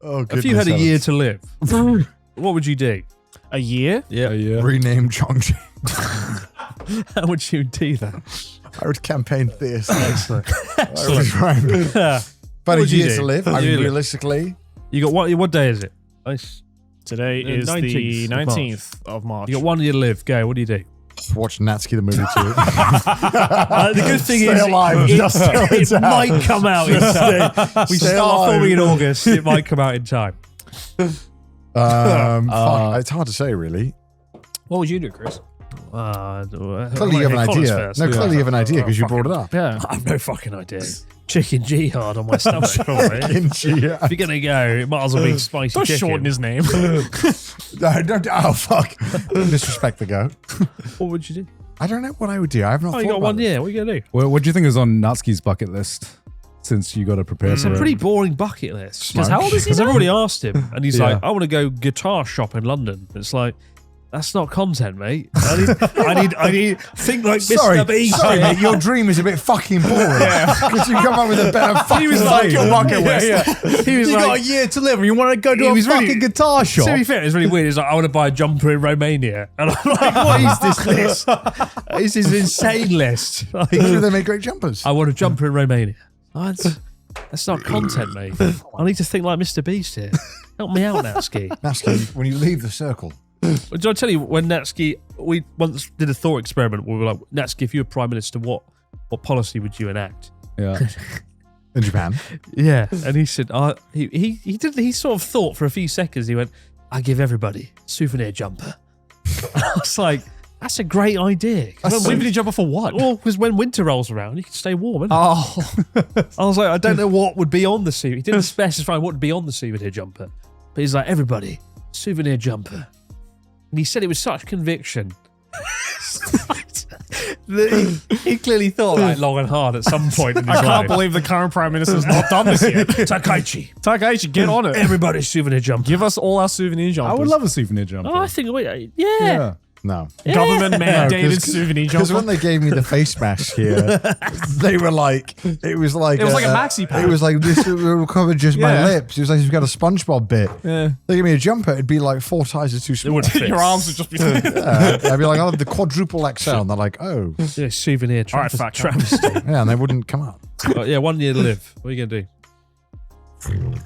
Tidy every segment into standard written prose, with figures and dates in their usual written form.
Oh, if you had a year to live, what would you do? A year? Yeah. Rename Chongqing. How would you do that? I would campaign this. Excellent. But a would you year do? to live. I mean, realistically, You got what day is it? Nice. Today is 19th the of 19th of March. You got 1 year to live. Go. What do you do? watch Natsuki the movie too. The good thing is, alive, it might come out in time. We start filming in August. It might come out in time. Fuck, it's hard to say, really. What would you do, Chris? Clearly you have an idea. No, clearly you have an idea because you brought it up. Yeah. I have no fucking idea. Chicken jihad on my stomach, probably. If you're going to go, it might as well be spicy Don't chicken. shorten his name. No, don't. Oh, fuck. Disrespect the goat. What would you do? I don't know what I would do. I have not thought You got about 1 it. year. What are you going to do? Well, what do you think is on Natsuki's bucket list? Since you got to prepare It's for a it. pretty boring bucket list. Because how old is he Because now? everybody asked him, and he's Yeah. like, I want to go guitar shop in London. It's like, that's not content, mate. I need think like Mr. Beast. Sorry, mate, your dream is a bit fucking boring. Because you come up with a better fucking your bucket list. He was You like, got a year to live and you want to go to He a was fucking really- guitar shop. to be fair, it's really weird. He's like, I want to buy a jumper in Romania. And I'm like, what is this list? This is an insane list. Like, They make great jumpers. I want a jumper in Romania. That's not content, mate. I need to think like Mr. Beast here. Help me out, Natsuki. Natsuki, when you leave the circle. Did I tell you when Natsuki, we once did a thought experiment where we were like, Natsuki, if you were Prime Minister, what policy would you enact? Yeah. In Japan. Yeah. And he said, he sort of thought for a few seconds, he went, I give everybody a souvenir jumper. I was like, that's a great idea. A souvenir jumper for what? Well, because when winter rolls around, you can stay warm, innit? Oh. I was like, I don't know what would be on the souvenir. He didn't specify what would be on the souvenir jumper. But he's like, everybody, souvenir jumper. And he said it with such conviction. that he clearly thought like long and hard at some point in his I life. can't believe the current Prime Minister's not done this yet. Takaichi. Takaichi, get on it. Everybody's souvenir jumper. Give us all our souvenir jumpers. I would love a souvenir jumper. Oh, I think, yeah. Yeah. No. Government mandated souvenir Because jumper. when they gave me the face mask here, they were like, it was like a maxi pad. It was like, this will cover just my Yeah. lips. It was like, you've got a SpongeBob bit. Yeah. They gave me a jumper, it'd be like 4 sizes too small. wouldn't fit. Your arms would just be. I'd be like, I'll have the quadruple XL. And they're like, oh. Yeah, souvenir All right, fat cunt. travesty. Yeah, and they wouldn't come up. Yeah, 1 year to live. What are you going to do?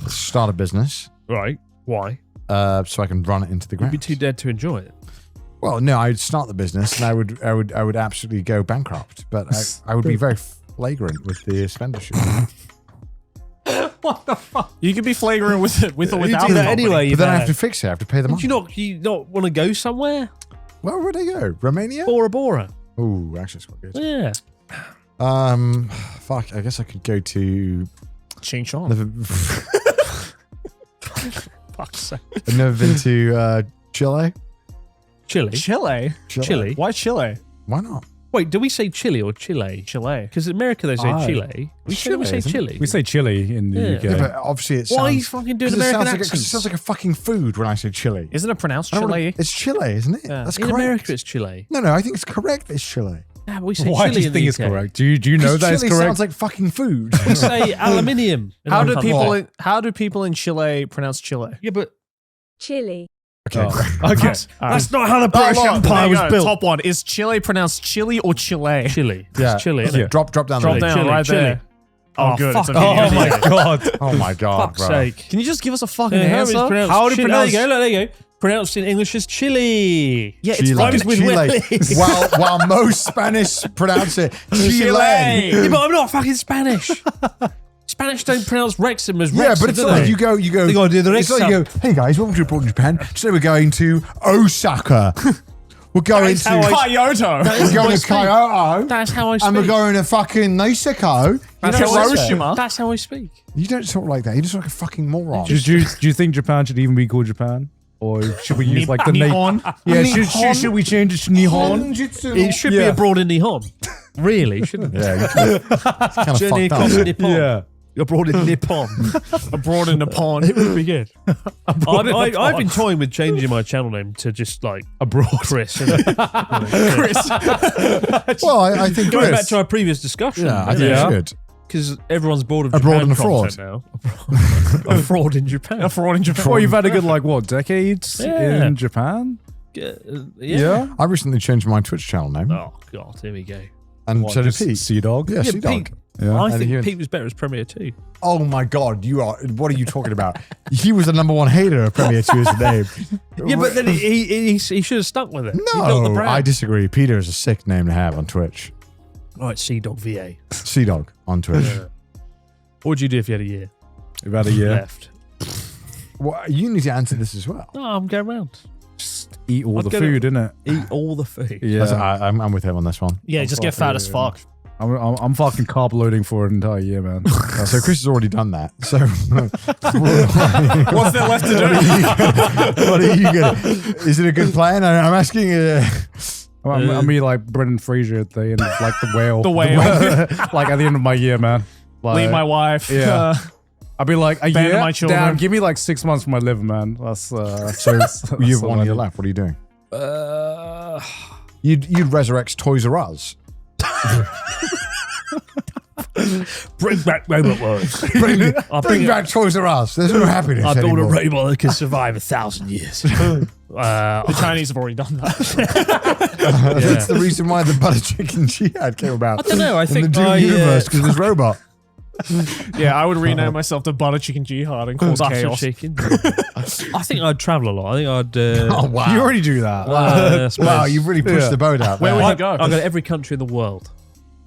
Start a business Right. Why? so I can run it into the You'd ground. be too dead to enjoy it. Well, no, I'd start the business and I would absolutely go bankrupt, but I would be very flagrant with the expenditure. What the fuck? You could be flagrant with it, with or You without do the that company. anyway. But then I have to fix it. I have to pay them off. Do you not want to go somewhere? Where would I go? Romania? Bora Bora. Oh, actually, it's quite good. Yeah. Fuck. I guess I could go to. Ching Chong. Fuck's sake. I've never been to Chile. Chile. Chile? Why Chile? Why not? Wait, do we say Chile or Chile? Chile. Because in America they say Aye. Chile. We Chile, say isn't it? Chile. We say chili in the Yeah. UK. Yeah, but obviously it sounds. Why are you fucking doing 'cause it American sounds like a, 'cause it accents? sounds like a fucking food when I say chili. Isn't it pronounced I don't Chile? wanna- It's Chile, isn't it? Yeah. That's in correct. America it's Chile. No, I think it's correct. It's Chile. Yeah, but we say Why Chile do you in think the it's UK. correct? Do you know that it's Chili correct? sounds like fucking food. We say aluminium. in How our do country. people in Chile pronounce Chile? Yeah, but Chili. Okay. Okay. that's not how the British Empire was built. Top one. Is Chile pronounced Chile or Chile? Chile. Yeah. It's Chile, isn't Yeah. it? Drop down. Drop the down Chile, right Chile. there. Oh, good. fuck It's a off. video. Oh my god. Oh my god, Fuck's bro. sake. Can you just give us a fucking How answer? do you How to pronounce? There you go. Pronounced in English as Chile. Yeah, Chile. it's Rhymes with Chile. Willy. while most Spanish pronounce it Chile. Yeah, but I'm not fucking Spanish. Spanish don't pronounce Wrexham as Yeah, Wrexham, but it's do not like they? you go. They gotta do the It's like Wrexham. you go. Hey guys, welcome to Report in Japan. Today we're going to Osaka. We're going That's how to. Kyoto. We're going to Kyoto. That's how I speak. And we're going to fucking Mexico. That's to how I speak. Hiroshima. That's how I speak. You don't talk like that. You just look like a fucking moron. Do you think Japan should even be called Japan? Or should we use like the name? Nihon. Yeah, should we change it to Nihon? It should be Yeah. abroad in Nihon. Really, shouldn't it? Yeah, it's kind of Journey fucked across up. Nippon. Yeah. Abroad in Nippon. Abroad in Japan. It would be good. I've been toying with changing my channel name to just like Abroad. Chris. Chris. Well, I think Going back Chris. to our previous discussion. Yeah, I think Yeah. you should. because everyone's bored of Abroad Japan and a fraud. content now. A fraud in Japan. A fraud in Japan. Well, you've had a good decades Yeah. in Japan. Yeah. I recently changed my Twitch channel name. Oh god, here we go. And so did just Pete. Sea Dog. Yeah, Yeah, Sea Dog. Pete. Yeah. I And think he- Pete was better as Premier 2. Oh my God, what are you talking about? He was the #1 hater of Premier 2 as the name. Yeah, but then he should have stuck with it. He built the No, brand. I disagree. Peter is a sick name to have on Twitch. Right, Sea Dog VA. Sea Dog on Twitch. What would you do if you had a year You've had a year. left? Well, you need to answer this as well. No, I'm going round. Just eat all I'd the go food, innit? Eat all the food. Yeah. I'm with him on this one. Yeah, just get fat as fuck. I'm fucking carb loading for an entire year, man. So Chris has already done that. So What's there left to do? what are you gonna? Is it a good plan? I'm asking. I'm be like Brendan Fraser at the end of like the whale. The whale. Like at the end of my year, man. Like, Leave my wife. Yeah. I'd be like, a Abandon year? my children. Damn, give me like 6 months for my liver, man. That's So you have 1 year left. What are you doing? You'd resurrect Toys R Us. Bring back robot wars. Bring back Toys R Us. There's no happiness I built a anymore. robot that can survive 1,000 years. The Chinese have already done that. That's the reason why the butter chicken jihad came about. I don't know. I in the think Doom universe because there's robot. Yeah, I would rename myself to Butter Chicken Jihad and cause Butter chaos. chicken. I think I'd travel a lot. I think I'd. Oh wow! You already do that. Wow, you've really pushed Yeah. the boat out. Where there. would you I'd go? go to every country in the world.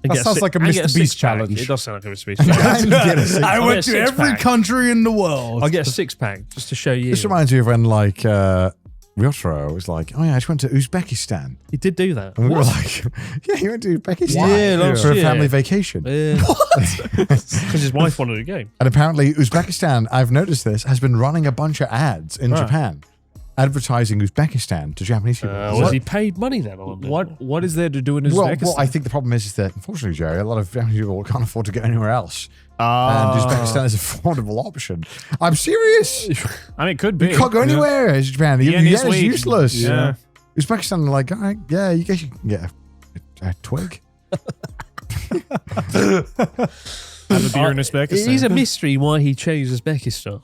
And That get sounds si- like a and get Mr. Beast six-pack. challenge. It does sound like a Mr. Beast challenge. And get a six- I I'll went get a to every six-pack. country in the world. I'll get a 6-pack just to show you. This reminds me of when Ryotaro was like, "Oh yeah, I just went to Uzbekistan." He did do that. And we were like, "Yeah, he went to Uzbekistan Yeah, last for a year. family vacation." Because his wife wanted to go. And apparently, Uzbekistan, I've noticed this, has been running a bunch of ads in Japan, advertising Uzbekistan to Japanese people. Was he paid money then? Or What is there to do in Well, Uzbekistan? I think the problem is that, unfortunately, Jerry, a lot of Japanese people can't afford to go anywhere else. And Uzbekistan is an affordable option. I'm serious. I mean, it could be. You can't go anywhere as Japan. The yen yen is is weak. useless. Yeah. Uzbekistan are like, all right, yeah, you guess you can get a twig. Have a beer in Uzbekistan. It is a mystery why he chose Uzbekistan.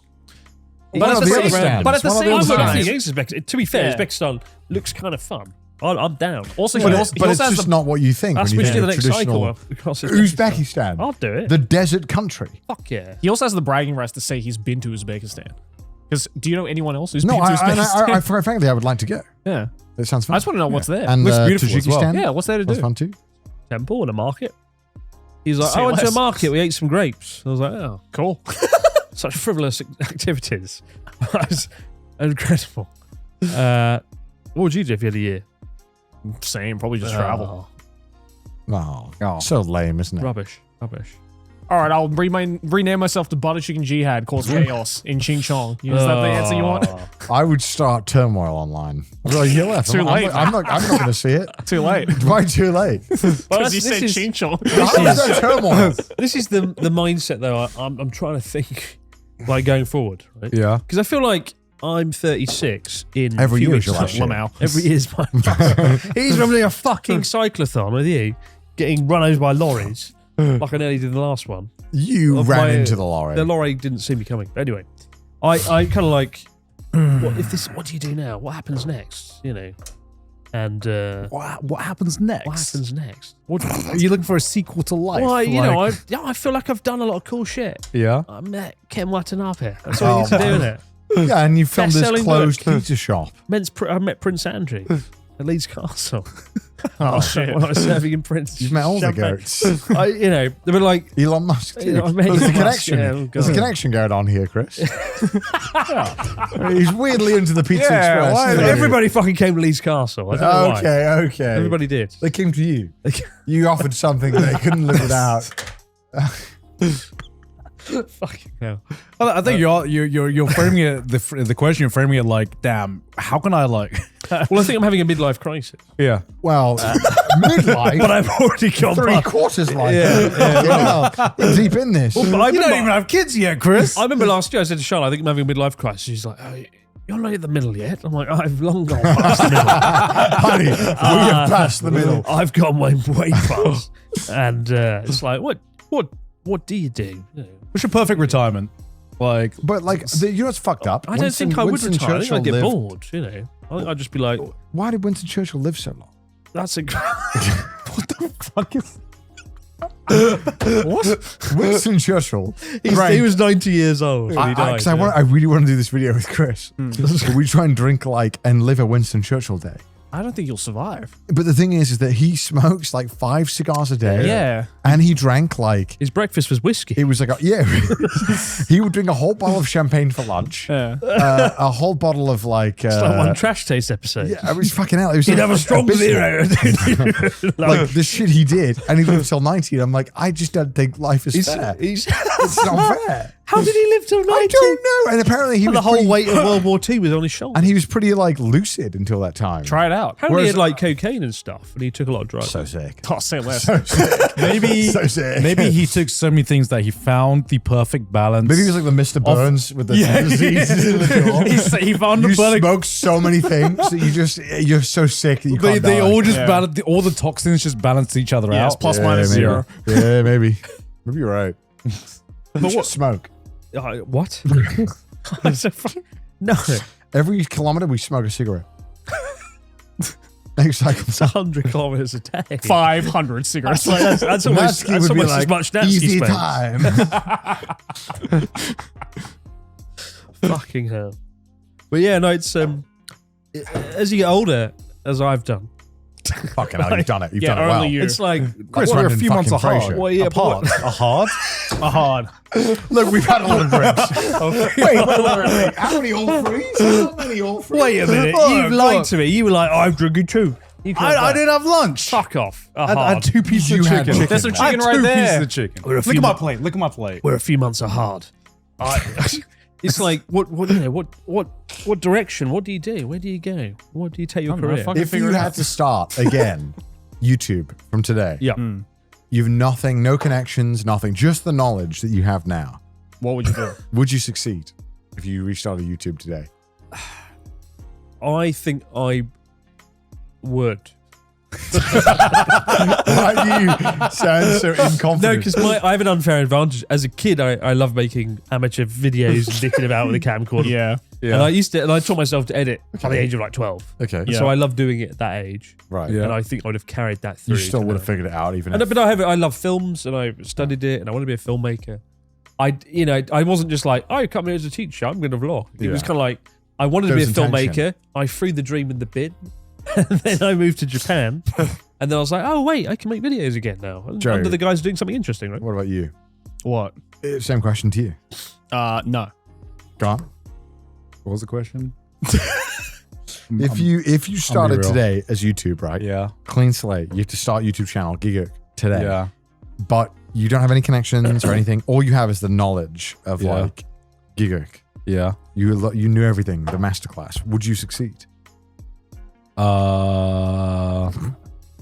But at the It's same- one of the but at the other same I'm brands. not time- nothing against Uzbekistan. To be fair, Yeah. Uzbekistan looks kind of fun. I'm down. Also, But, he also, but he it's also has just the, not what you think That's when when you you do think the of next cycle traditional across Uzbekistan, I'll do it. the desert country. Fuck yeah. he also has the bragging rights to say he's been to Uzbekistan. Because do you know anyone else who's No, been to Uzbekistan? frankly, I would like to go. yeah. It sounds fun. I just want to know what's there. And Looks beautiful as well. Tajikistan, yeah, what's there to that's do? fun too. Temple and a market. He's like, Say I went to a less. market. We ate some grapes. I was like, oh, Cool. such frivolous activities. That's incredible. What would you do if you had a year? Same, probably just travel. Oh, so lame, isn't it? Rubbish. All right, I'll rename myself to Butter Chicken Jihad, cause chaos in Ching Chong. Is that the answer you want? I would start turmoil online. I'd be like, you left. Too late. I'm not going to see it. Too late. Why too late? Because you this said is- Ching Chong. How is that turmoil? This is the mindset though. I'm trying to think like going forward, right? Yeah. Because I feel like I'm 36 in Every a few year weeks' is your time. last year. Lamau. Every year's my He's running a fucking cyclothon with you, getting run over by lorries like I nearly did the last one. You Of ran my- into the lorry. The lorry didn't see me coming. But anyway, I kind of like, what do you do now? What happens next? You know, and What happens next? what happens next? What? Are you looking for a sequel to life? Well, you know, Like- I feel like I've done a lot of cool shit. yeah. I met Ken Watanabe. That's all you need to do, innit? Yeah, and you filmed this Best-selling closed book. pizza shop. I met Prince Andrew at Leeds Castle. Oh, shit. When I was serving in Prince. You've met all the champagne. goats. You know, they were like, Elon Musk too. You know, I met There's a Elon Musk, connection. yeah, oh, There's a God. connection going on here, Chris. He's weirdly into the Pizza Express. why- isn't he? everybody fucking came to Leeds Castle. I don't know why. Okay. Everybody did. They came to you. You offered something they couldn't live without. Fucking hell. I think you're framing it the question you're framing it like, damn, how can I like Well, I think I'm having a midlife crisis. yeah. Well, midlife. But I've already gone Three past. quarters life. Wow, we're deep in this. But I You don't remember, even have kids yet, Chris. I remember last year I said to Charlotte, I think I'm having a midlife crisis. She's like, oh, you're not at the middle yet. I'm like, I've long gone past the middle. Honey, we have passed the middle. I've gone way past. And it's like, what what do you do? You know, What's your perfect retirement? Like, But like, you know what's fucked up? I don't think I would Winston retire. I think I'd get lived- bored. You know, I think I'd just be like, Why did Winston Churchill live so long? that's a. fuck is Winston Churchill. He was 90 years old when he died. Because I really want to do this video with Chris. We try and drink like and live a Winston Churchill day. I don't think you'll survive. But the thing is that he smokes like 5 cigars a day. Yeah. And he drank like, His breakfast was whiskey. it was like, he would drink a whole bottle of champagne for lunch. Yeah. A whole bottle of like, It's like one trash taste episode. yeah, I was fucking hell. It was He'd like have a strong abysmal. zero. Like the shit he did, and he lived till 90. And I'm like, I just don't think life is fair. It's not fair. How did he live till 90? I don't know. And apparently he And was the whole pretty, weight of World War II was on his shoulders. and he was pretty like lucid until that time. Try it out. Apparently he had like cocaine and stuff, and he took a lot of drugs. So sick. Oh, say less. maybe So sick. maybe he took so many things that he found the perfect balance. Maybe he was like the Mr. Burns with the diseases in the jaw. he found You the perfect. smoke so many things that you're so sick that you can't They die. all just Yeah. balance. All the toxins just balance each other Yeah, out. it's plus minus maybe. 0. Yeah, maybe. Maybe you're right. But what smoke? What? No. Every kilometer we smoke a cigarette. Next cycle. It's 100 kilometers a day. 500 cigarettes. That's almost, Nasty that's would be almost as like, much Nancy easy spends. time. Fucking hell. But yeah, no, it's as you get older, as I've done, Fucking hell, you've done it. You've Yeah, done it well. only you. it's like Chris, Like we're a Brendan few months fucking apart. Fraser. well, yeah, Apart. but A hard? A hard. Look, we've had a lot of drinks. wait. How many all threes? How many all threes? wait a minute, you lied to me. You were like, I'm drinking too. You can't I have that. didn't have lunch. Fuck off. A I had hard. 2 pieces You of had chicken. chicken. There's some I had chicken right 2 there. pieces of chicken. We're a Look few at my mon- plate. Look at my plate. We're a few months are hard. It's like what direction? What do you do? Where do you go? What do you take your I don't know, career? fuck If figure you it had out. to start again, YouTube from today, Yeah. you've nothing, no connections, nothing, just the knowledge that you have now. What would you do? Would you succeed if you restarted YouTube today? I think I would. Why do you sound so inconfident? No, because I have an unfair advantage. As a kid, I love making amateur videos and dicking about with a camcorder. Yeah. And I taught myself to edit at the age of like 12. Okay, Yeah. So I love doing it at that age. right. Yeah. And I think I would have carried that through. You still to would have now. figured it out, even And, if... but I love films and I studied it and I want to be a filmmaker. I wasn't just like, I come here as a teacher, I'm going to vlog. It was Yeah. kind of like, I wanted to There be a was filmmaker. intention. I threw the dream in the bin. And then I moved to Japan. And then I was like, oh, wait, I can make videos again now. Joe. Under the guys doing something interesting, right? What about you? What? Same question to you. No. Go on. What was the question? If you started real. today as YouTube, right? Yeah. Clean slate. You have to start YouTube channel, Giga, today. Yeah. But you don't have any connections or anything. All you have is the knowledge of Yeah. like Giga. Yeah. You knew everything, the masterclass. Would you succeed?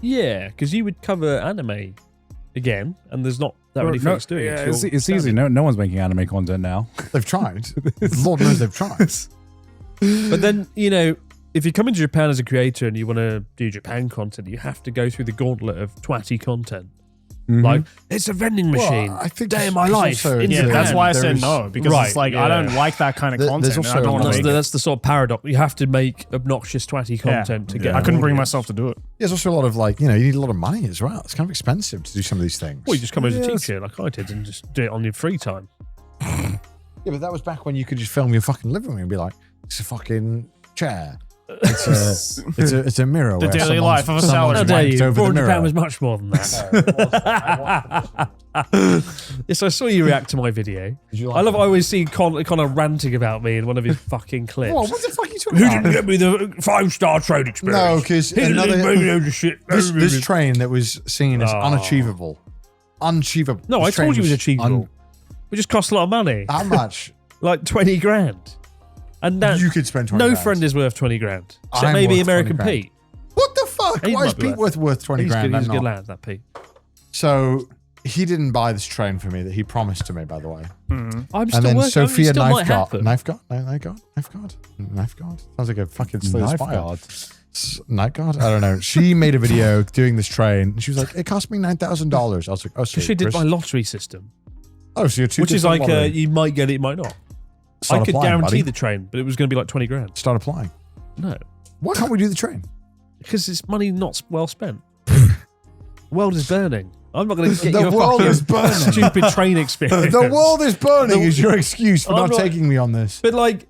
Yeah, because you would cover anime again, and there's not that many No, folks doing yeah, it. it's easy. No one's making anime content now. They've tried. Lord knows they've tried. But then, if you come into Japan as a creator and you want to do Japan content, you have to go through the gauntlet of twatty content. Like, it's a vending machine. I think Day of my there's life. also in Yeah, Japan. that's why I said there's- no, because Right, it's like, yeah. I don't like that kind of There's content. and also I don't want That's to the, make it. that's the sort of paradox. You have to make obnoxious twatty Yeah. content to get. I an couldn't bring audience. myself to do it. There's also a lot of like, you need a lot of money as well. It's kind of expensive to do some of these things. Well, you just come as a teacher like I did and just do it on your free time. Yeah, but that was back when you could just film your fucking living room and be like, it's a fucking chair. It's a mirror. The where daily someone's- life of a someone's How salary. dare wanked you? over the Broad mirror. Japan was much more than that. Yes, I saw you react to my video. Did you I like love. I always see Connor ranting about me in one of his fucking clips. What the fuck are you talking Who about? didn't get me the 5-star trade experience? No, because He didn't another leave me loads of shit. this train that was seen as Oh. unachievable. Unachievable. No, I This train told you it was achievable. It just costs a lot of money, How much? like 20 grand. And that You could spend 20 no grand. friend is worth 20 grand. Except I'm maybe worth American 20 grand. Pete. What the fuck? He Why is might be Pete worth 20 He's grand? good. He's a I'm good not. lad, that Pete. So he didn't buy this train for me that he promised to me, by the way. I'm And still then working. Sophia it still might Knife happen. Guard. Knife Guard? Sounds like a fucking slow Knife spire. guard. Night guard? I don't know. She made a video doing this train. And she was like, it cost me $9,000. I was like, oh, sorry, She did Chris. my lottery system, Oh, so you're two which is different like lottery. you might get it, you might not. Start I could applying, guarantee buddy. the train, but it was going to be like 20 grand. Start applying. No, Why can't we do the train? because it's money not well spent. The world is burning. I'm not going to get The you a world fucking is burning. stupid train experience. The world is burning is your excuse for I'm not not- taking me on this. But like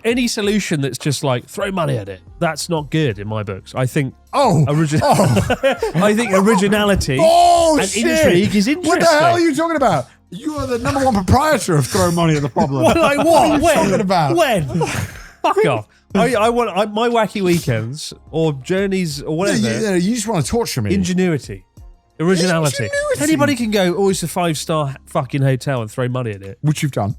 any solution that's just like throw money at it, that's not good in my books. I think Oh, I think originality oh and shit. intrigue is interesting. What the hell are you talking about? You are the number one proprietor of throw money at the problem. Like what? What are you When? talking about? When? Fuck off. I want my wacky weekends or journeys or whatever. You just want to torture me. Ingenuity. Originality. Ingenuity. Anybody can go, oh, it's a 5-star fucking hotel and throw money at it. Which you've done.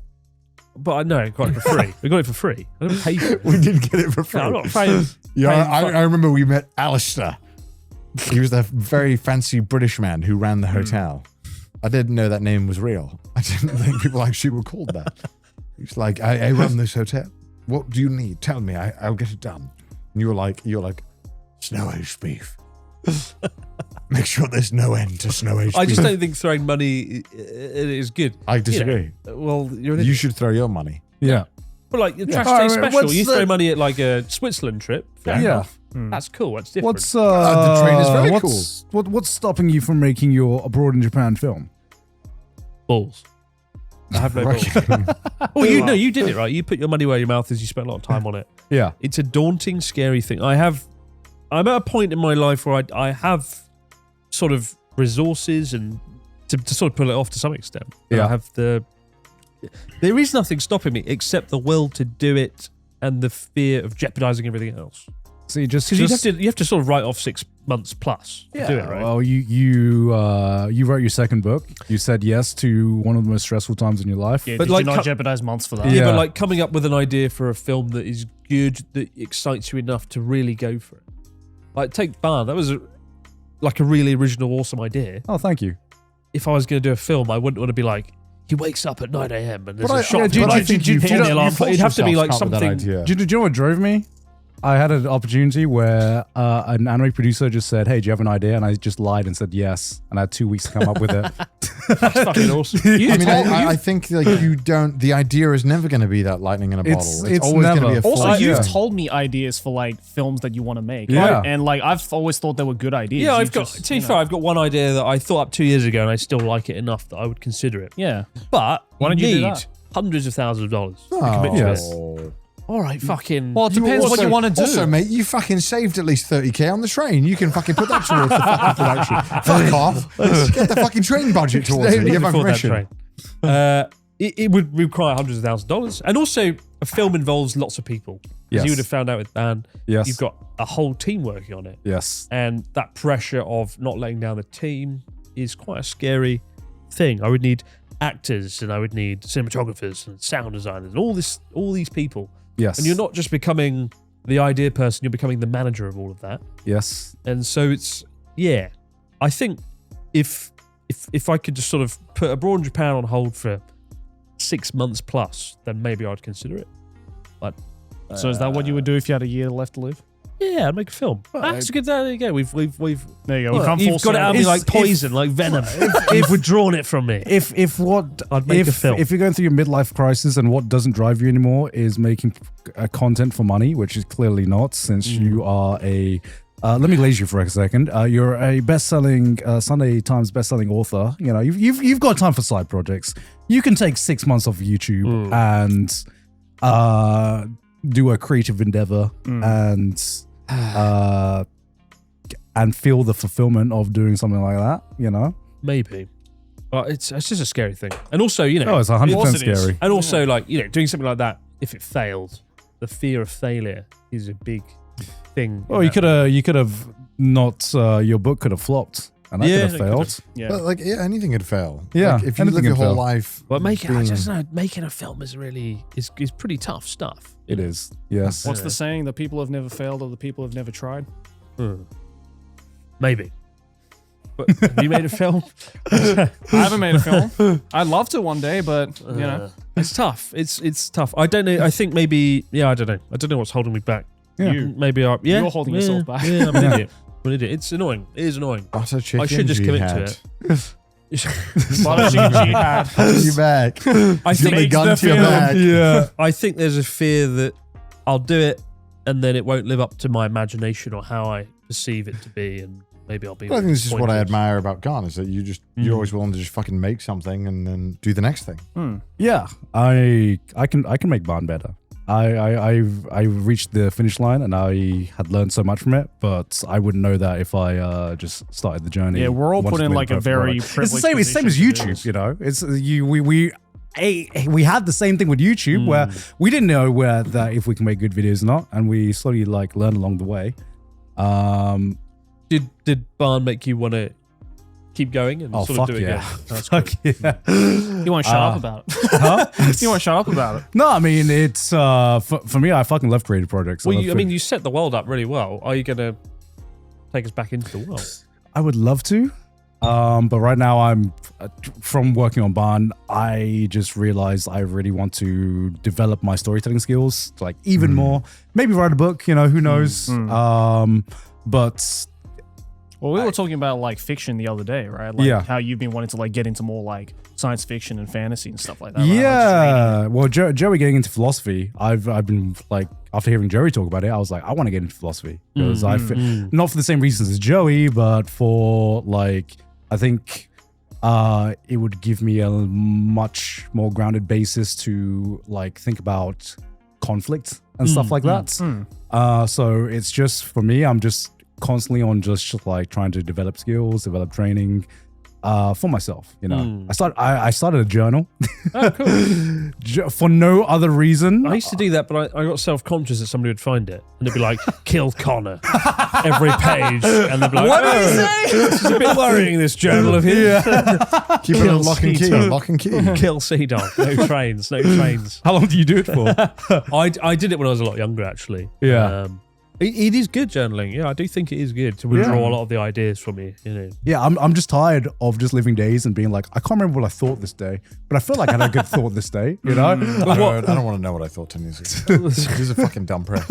But I know, I got it for free. We got it for free. I don't pay for it. We did get it for free. No, I'm not paying. Yeah, paying I remember we met Alistair. He was the very fancy British man who ran the hotel. I didn't know that name was real. I didn't think people actually were called that. He's like, I run this hotel. What do you need? Tell me, I'll get it done. And you're like, snow-aged beef. Make sure there's no end to snow-aged beef. I just don't think throwing money is good. I disagree. You know, well, you're an You should throw your money. Yeah. But like the trash All day right, special, what's you throw the- money at like a Switzerland trip. Fair Yeah. enough. That's cool. That's different. What's the train is very what's stopping you from making your Abroad in Japan film? balls? I have no balls. Well, you did it right. You put your money where your mouth is. You spent a lot of time on it. Yeah. It's a daunting, scary thing. I'm at a point in my life where I have sort of resources and to sort of pull it off to some extent. Yeah. I have there is nothing stopping me except the will to do it and the fear of jeopardizing everything else. So you just Because you have to sort of write off 6 months plus to do it, right? Well, you wrote your second book. You said yes to one of the most stressful times in your life. Yeah, But did like you co- not jeopardize months for that? Yeah, but Yeah. like coming up with an idea for a film that is good, that excites you enough to really go for it. Like take Barn, that was a really original, awesome idea. Oh, thank you. If I was going to do a film, I wouldn't want to be like, he wakes up at 9 a.m. and there's But a I- shot. yeah, of him, but I like, think you you hit the alarm. forced It'd have to be yourself like to come up with that something. idea. Do you know what drove me? I had an opportunity where an anime producer just said, "Hey, do you have an idea?" And I just lied and said yes, and I had 2 weeks to come up with it. That's fucking awesome. I think like you don't. The idea is never going to be that lightning in a bottle. It's it's always going to never. be a Also, flash. you've Yeah. told me ideas for like films that you want to make. Yeah. Right? And like I've always thought they were good ideas. Yeah, You I've got. just, To be you know. fair, I've got one idea that I thought up 2 years ago, and I still like it enough that I would consider it. Yeah. But Why don't you you do need that? hundreds of thousands of dollars to Oh. commit to Yes. it. All right, fucking. Well, it depends what you want to do. Also, mate, you fucking saved at least 30k on the train. You can fucking put that towards the fucking production. Fuck off. Get the fucking train budget towards it. You have my Before that permission. train. It would require hundreds of thousands of dollars, and also a film involves lots of people. As Yes. you would have found out with Ban, Yes. you've got a whole team working on it, Yes. and that pressure of not letting down the team is quite a scary thing. I would need actors, and I would need cinematographers and sound designers, and all these people. Yes. And you're not just becoming the idea person; you're becoming the manager of all of that. Yes. And so it's I think if I could just sort of put Abroad in Japan on hold for 6 months plus, then maybe I'd consider it. But So is that what you would do if you had a year left to live? yeah, I'd make a film. That's a good. There you go. We've There you go. look, We've come full you've got it out of me It's- like poison, like venom. You've withdrawn it from me. If I'd make a film. If you're going through your midlife crisis and what doesn't drive you anymore is making content for money, which is clearly not, since you are a let me laze you for a second. You're a best-selling Sunday Times best-selling author. You know, you've got time for side projects. You can take 6 months off YouTube and do a creative endeavor and feel the fulfillment of doing something like that. You know, Maybe. But it's just a scary thing. And also, you know, oh, it's 100% it is. scary. and also like, you know, doing something like that, if it failed, the fear of failure is a big thing. Oh, you could have not. Your book could have flopped, and that Yeah, could have it could failed. Yeah. But like, yeah, anything could fail. Yeah, Like, if you anything live your could whole fail. life, But I being- just know making a film is is pretty tough stuff. It is. Yes. What's the saying? The people have never failed, or the people have never tried. Maybe. But have you made a film? I haven't made a film. I'd love to one day, but you know, It's tough. It's tough. I don't know. I think maybe I don't know. I don't know what's holding me back. You. Maybe You're holding yourself back. Yeah, I'm an idiot. I'm an idiot. It's annoying. It is annoying. Butter chicken I should just commit to jihad. it. Butter chicken jihad. You back. I Give me think gun to your back. Yeah. I think there's a fear that I'll do it and then it won't live up to my imagination or how I perceive it to be, and maybe I'll be. Well, I think this is what I pointless. admire about Garn is that you're always willing to just fucking make something and then do the next thing. Yeah, I can make Barn better. I reached the finish line and I had learned so much from it, but I wouldn't know that if I just started the journey. Yeah, we're all wanted put to in make like a perfect very product. privileged It's the same as position to do YouTube, this. you know. It's we had the same thing with YouTube where we didn't know that if we can make good videos or not, and we slowly like learned along the way. Did Barn make you want to keep going and Oh, sort fuck of do it yeah. again? That's Fuck good. yeah. You want to shut up about it? Huh? You want to shut up about it? No, I mean it's for me. I fucking love creative projects. Well, love I mean, you set the world up really well. Are you going to take us back into the world? I would love to, but right now I'm from working on Barn. I just realized I really want to develop my storytelling skills, like even more. Maybe write a book. You know, who knows? But Well, we were talking about like fiction the other day, right? Like Yeah. how you've been wanting to like get into more like science fiction and fantasy and stuff like that. Right? yeah, well, Joey getting into philosophy. I've been like, after hearing Joey talk about it, I was like, I want to get into philosophy because not for the same reasons as Joey, but for like, I think it would give me a much more grounded basis to like think about conflict and stuff like that. So it's just for me, I'm just constantly on just like trying to develop skills, develop training for myself. You know, I started a journal. Oh, cool. For no other reason. I used to do that, but I got self-conscious that somebody would find it. And they'd be like, kill Connor. Every page. And they'd be like, what did he say? This is a bit worrying, this journal of his. Keep it on lock and key. Seedog. Lock and key. Kill Seedog. No trains. No trains. How long do you do it for? I did it when I was a lot younger, actually. Yeah. It is good journaling. Yeah, I do think it is good to withdraw a lot of the ideas from you. You know. Yeah, I'm just tired of just living days and being like, I can't remember what I thought this day, but I feel like I had a good thought this day, you know? I don't want to know what I thought 10 years ago. This is a fucking dumb prick.